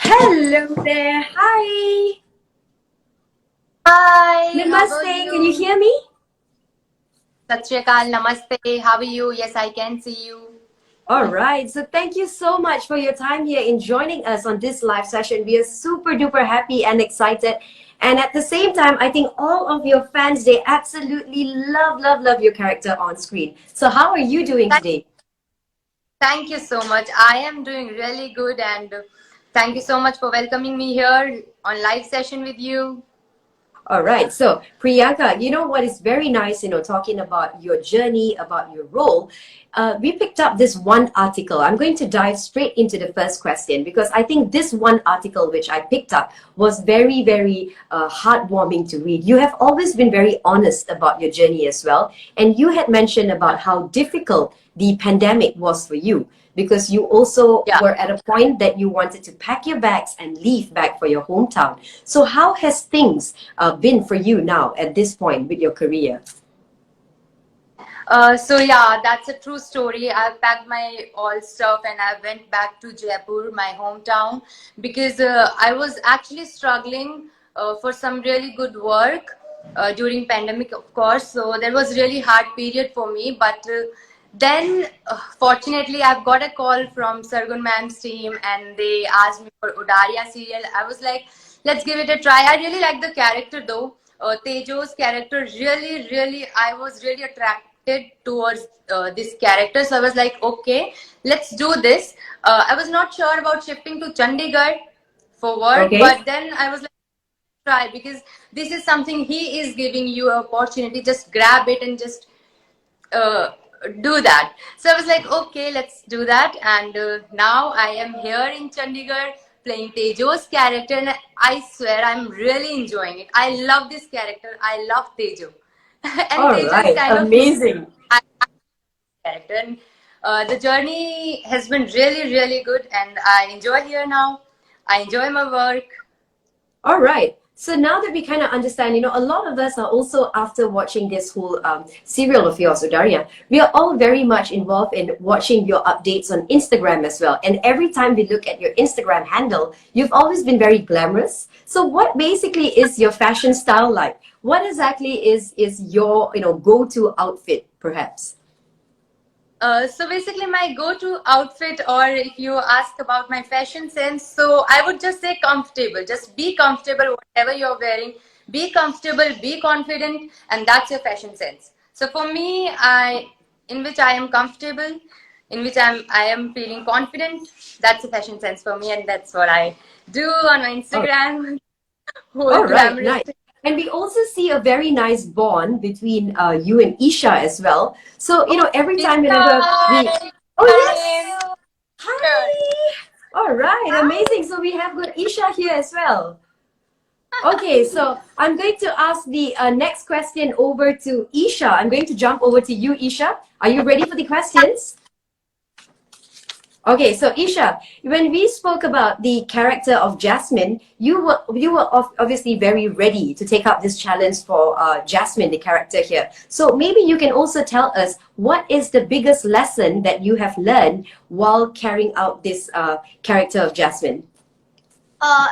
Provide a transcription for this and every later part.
Hello there. Hi. Hi, how are Namaste. Can you you? hear me? Sat Shri Akal, Namaste. How are you? Yes, I can see you. All right. So thank you so much for your time here in joining us on this live session. We are super duper happy and excited. And at the same time, I think all of your fans, they absolutely love your character on screen. So how are you doing Thank, today? thank you so much. I am doing really good and thank you so much for welcoming me here on live session with you. All right. So, Priyanka, you know what is very nice, talking about your journey, about your role. We picked up this one article. I'm going to dive straight into the first question because I think this one article which I picked up was very heartwarming to read. You have always been very honest about your journey as well. And you had mentioned about how difficult the pandemic was for you because you also Yeah. were at a point that you wanted to pack your bags and leave back for your hometown. So how has things been for you now at this point with your career? So yeah, that's a true story. I packed my all stuff and I went back to Jaipur, my hometown, because I was actually struggling for some really good work during pandemic, of course. So there was really hard period for me. But then, fortunately, I've got a call from Sargun ma'am's team, and they asked me for Udaariyaan serial. I was like, let's give it a try. I really like the character though. Tejo's character really, I was really attracted towards this character. So I was like, okay, let's do this. I was not sure about shifting to Chandigarh for work, Okay. but then I was like, try because this is something he is giving you an opportunity. Just grab it and just uh, do that. So I was like, okay, let's do that. And now I am here in Chandigarh playing Tejo's character, and I swear I'm really enjoying it. I love this character. I love Tejo, and All Tejo is right. kind of me Amazing. character. And the journey has been really good, and I enjoy here now. I enjoy my work. All right. So now that we kind of understand, a lot of us are also after watching this whole serial of yours, Udaariyaan, we are all very much involved in watching your updates on Instagram as well. And every time we look at your Instagram handle, you've always been very glamorous. So what basically is your fashion style like? What exactly is your, go-to outfit, perhaps? So basically, my go-to outfit, or if you ask about my fashion sense, so I would just say comfortable. Just be comfortable, whatever you're wearing. Be comfortable, be confident, and that's your fashion sense. So for me, in which I am comfortable, in which I am feeling confident. That's a fashion sense for me, and that's what I do on my Instagram. Whole All right, glamorous nice. And we also see a very nice bond between you and Isha as well. So, every time whenever we, Hi, oh Jasmin. yes, hi. All right, amazing. So we have got Isha here as well. Okay, so I'm going to ask the next question over to Isha. I'm going to jump over to you, Isha. Are you ready for the questions? Okay, so Isha, when we spoke about the character of Jasmin, you were obviously very ready to take up this challenge for Jasmin, the character here. So maybe you can also tell us what is the biggest lesson that you have learned while carrying out this character of Jasmin.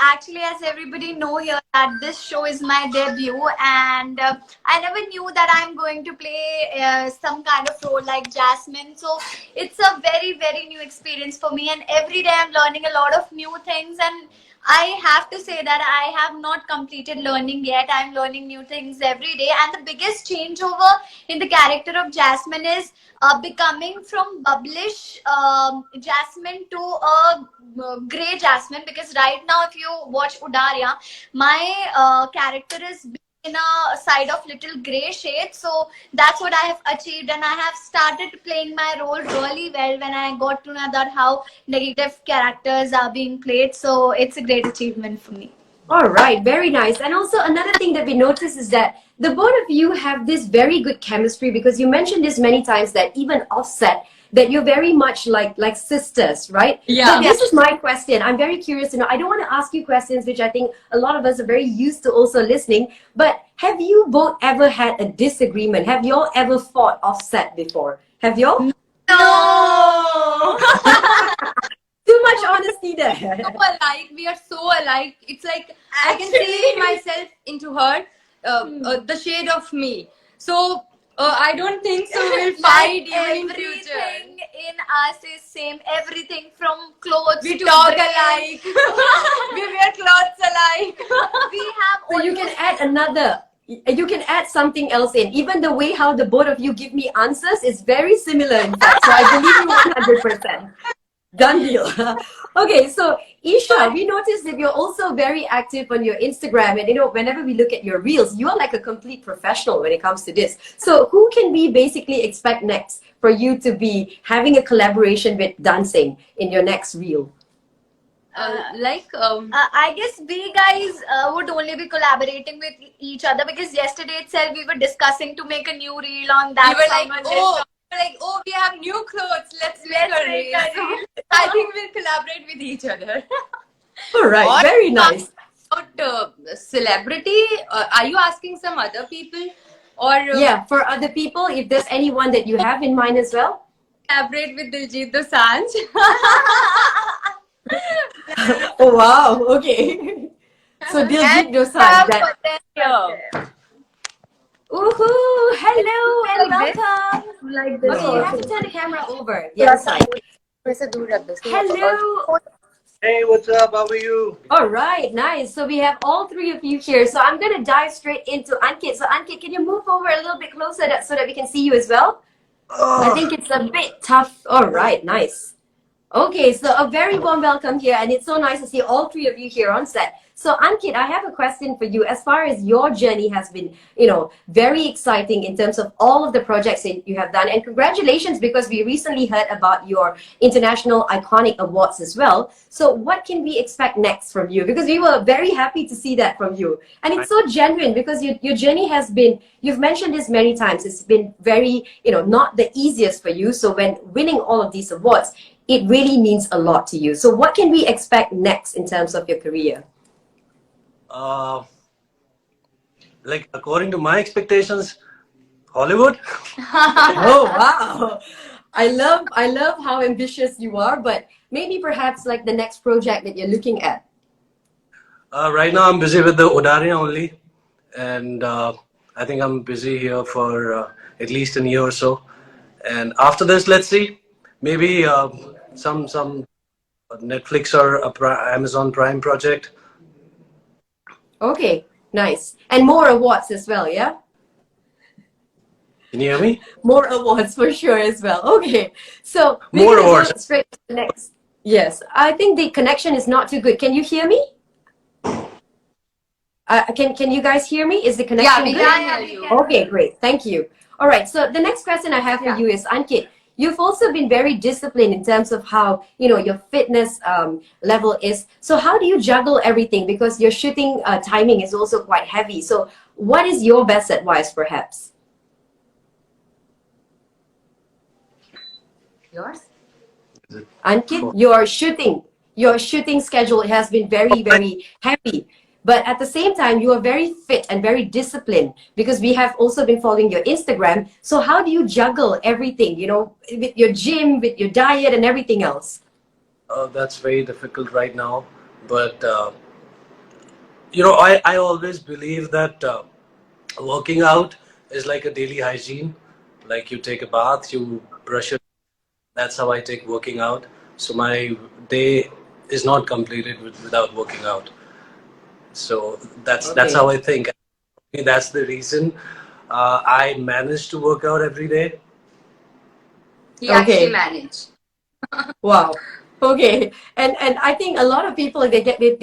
Actually, as everybody know here, that this show is my debut, and I never knew that I'm going to play some kind of role like Jasmine. So it's a very new experience for me, and every day I'm learning a lot of new things. And I have to say that I have not completed learning yet. I'm learning new things every day, and the biggest changeover in the character of Jasmine is becoming from bubblish Jasmine to a gray Jasmine, because right now if you watch Udaariyaan, my character is in a side of little gray shade. So that's what I have achieved, and I have started playing my role really well when I got to know that how negative characters are being played. So it's a great achievement for me. All right, very nice. And also another thing that we notice is that the both of you have this very good chemistry because you mentioned this many times that even offset that you're very much like sisters, right? So Yeah. this is my question. I'm very curious to know. I don't want to ask you questions which I think a lot of us are very used to also listening, but have you both ever had a disagreement? Have y'all ever fought offset before? Have y'all? No. To too much honesty there. So alike. We are so alike. It's like I can see myself into her, the shade of me. So I don't think so. We'll fight even in future. Everything in us is same. Everything from clothes We to talk brain. alike. We wear clothes alike. We have So you can almost- add another. You can add something else in. Even the way how the both of you give me answers is very similar, in fact. So I believe you 100%. Done deal. Okay, so Isha, we noticed that you're also very active on your Instagram, and whenever we look at your reels, you are like a complete professional when it comes to this. So who can we basically expect next for you to be having a collaboration with dancing in your next reel? I guess we guys would only be collaborating with each other because yesterday itself we were discussing to make a new reel on that. We were song. we have new clothes. Let's make Let's a make reel. a So reel. I think we'll collaborate with each other. All right, What? very nice. About celebrity, are you asking some other people or Yeah, for other people, if there's anyone that you have in mind as well. collaborate with Diljit Dosanjh? Oh wow, okay. So Diljit Dosanjh. That, Woohoo! Hello and Like this? welcome. Like this. Okay, you have to turn the camera over the other side. Hello. Hey, what's up? How are you? All right, nice. So we have all three of you here. So I'm gonna dive straight into Ankit. So Ankit, can you move over a little bit closer so that we can see you as well? I think it's a bit tough. All right, nice. Okay, so a very warm welcome here, and it's so nice to see all three of you here on set. So Ankit, I have a question for you. As far as your journey has been, very exciting in terms of all of the projects that you have done, and congratulations because we recently heard about your International Iconic Awards as well. So what can we expect next from you? Because we were very happy to see that from you, and it's so genuine because your journey has been. You've mentioned this many times. It's been very, not the easiest for you. So when winning all of these awards, it really means a lot to you. So what can we expect next in terms of your career? Like according to my expectations, Hollywood. Oh wow. I love how ambitious you are, but maybe perhaps like the next project that you're looking at. Right now, I'm busy with the Udaariyaan only, and I think I'm busy here for at least a year or so. And after this, let's see, maybe some Netflix or Amazon Prime project. Okay, nice. And more awards as well, yeah? Can you hear me? More awards for sure as well. Okay. So More we're gonna awards. go straight to the next. Yes. I think the connection is not too good. Can you hear me? Can you guys hear me? Is the connection we good? can hear you. Okay, great. Thank you. All right. So the next question I have for you is, Ankit, you've also been very disciplined in terms of how, your fitness level is. So how do you juggle everything? Because your shooting timing is also quite heavy. So what is your best advice, perhaps? Yours? Ankit, your shooting schedule has been very, very heavy. But at the same time, you are very fit and very disciplined because we have also been following your Instagram. So how do you juggle everything, with your gym, with your diet and everything else? That's very difficult right now, but I always believe that working out is like a daily hygiene. Like you take a bath, you brush your. That's how I take working out. So my day is not completed without working out. So that's how I think. That's the reason I manage to work out every day. He actually managed. Wow. Okay. And I think a lot of people they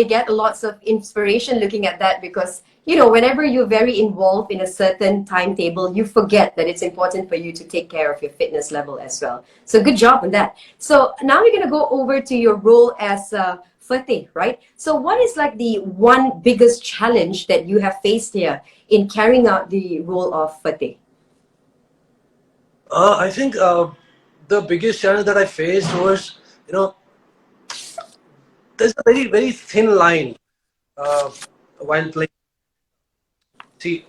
get lots of inspiration looking at that because whenever you're very involved in a certain timetable, you forget that it's important for you to take care of your fitness level as well. So good job on that. So now we're gonna go over to your role as Fateh, right? So what is like the one biggest challenge that you have faced here in carrying out the role of Fateh? I think the biggest challenge that I faced was, there's a very, very thin line while playing. See,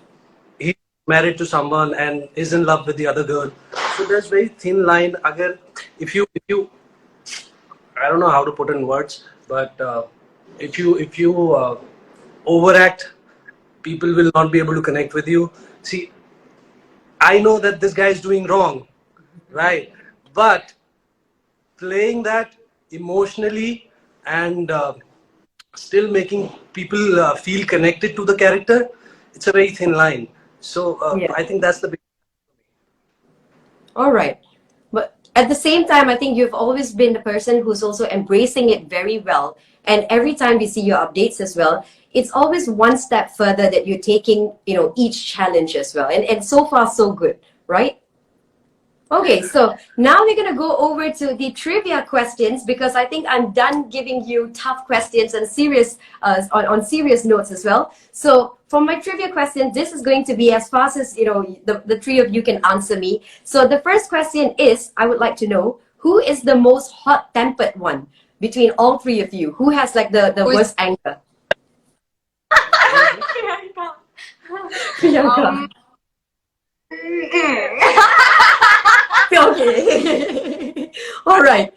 he's married to someone and is in love with the other girl. So there's very thin line. If you I don't know how to put in words, but if you overact, people will not be able to connect with you. See, I know that this guy is doing wrong, right? But playing that emotionally and still making people feel connected to the character, it's a very thin line. So Yeah. I think that's the big. All right. But at the same time, I think you've always been the person who's also embracing it very well. And every time we see your updates as well, it's always one step further that you're taking, each challenge as well. And so far, so good, right? Okay, so now we're going to go over to the trivia questions because I think I'm done giving you tough questions and serious on serious notes as well. So for my trivia question, this is going to be as fast as the three of you can answer me. So the first question is, I would like to know who is the most hot-tempered one between all three of you? Who has like the worst anger? Priyanka. Okay. All right.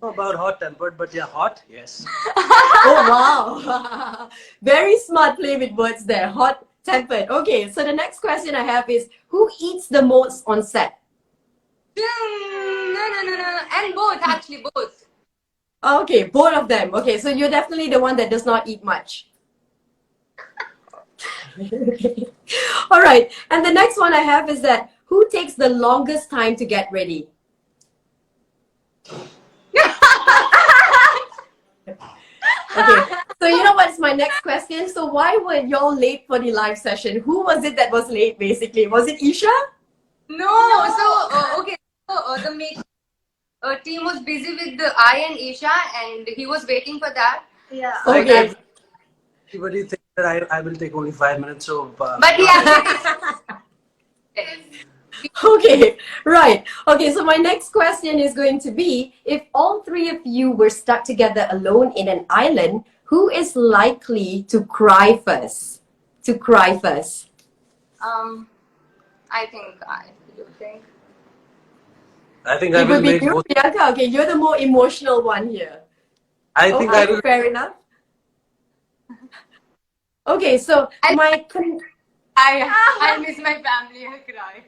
About hot tempered, but yeah, hot, yes. Oh, wow. Very smart play with words there. Hot tempered. Okay, so the next question I have is who eats the most on set? No. And both, actually, both. Okay, both of them. Okay, so you're definitely the one that does not eat much. All right, and the next one I have is that who takes the longest time to get ready? Okay, so you know what's my next question? So why were y'all late for the live session? Who was it that was late basically? Was it Isha? No, so, okay, so the make team was busy with the I and Isha, and he was waiting for that. Yeah. Okay. Everybody thinks that I will take only 5 minutes, so. But he actually Okay, right. Okay, so my next question is going to be, if all three of you were stuck together alone in an island, who is likely to cry first? To cry first. I think you think. I think I It will would be make you, both. Priyanka. Okay, you're the more emotional one here. I think I will. Fair enough. Okay, so I miss my family. I cry.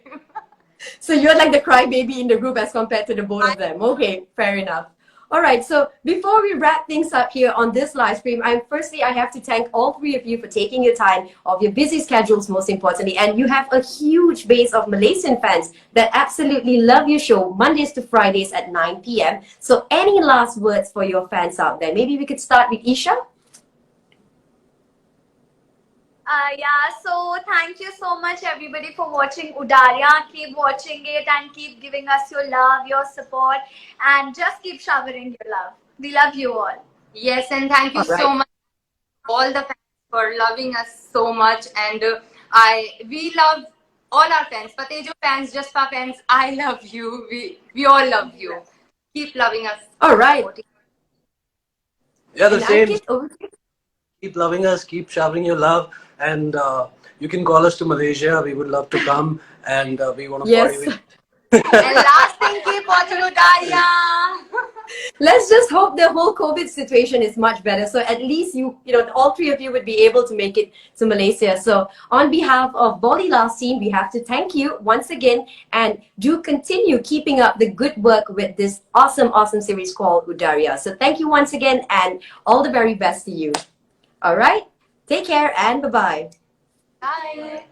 so you're like the crybaby in the group as compared to the both of them. Okay, fair enough. All right, so before we wrap things up here on this live stream, I have to thank all three of you for taking your time of your busy schedules, most importantly, and you have a huge base of Malaysian fans that absolutely love your show Mondays to Fridays at 9 p.m. So any last words for your fans out there? Maybe we could start with Isha. Yeah, so thank you so much everybody for watching Udaariyaan. Keep watching it and keep giving us your love, your support, and just keep showering your love. We love you all. Yes, and thank you so much, all the fans, for loving us so much. And we love all our fans, Fatejo fans, Jasfa fans. I love you. We all love you. Keep loving us. All right. Yeah, the And same. Ankit, over to you. Keep loving us, keep showering your love, and you can call us to Malaysia. We would love to come, and we want to party Yes. with. And last thing, keep watching Udaariyaan. Let's just hope the whole COVID situation is much better. So at least all three of you would be able to make it to Malaysia. So on behalf of Bali Last team, we have to thank you once again and do continue keeping up the good work with this awesome, awesome series called Udaariyaan. So thank you once again and all the very best to you. All right. Take care and bye-bye. Bye.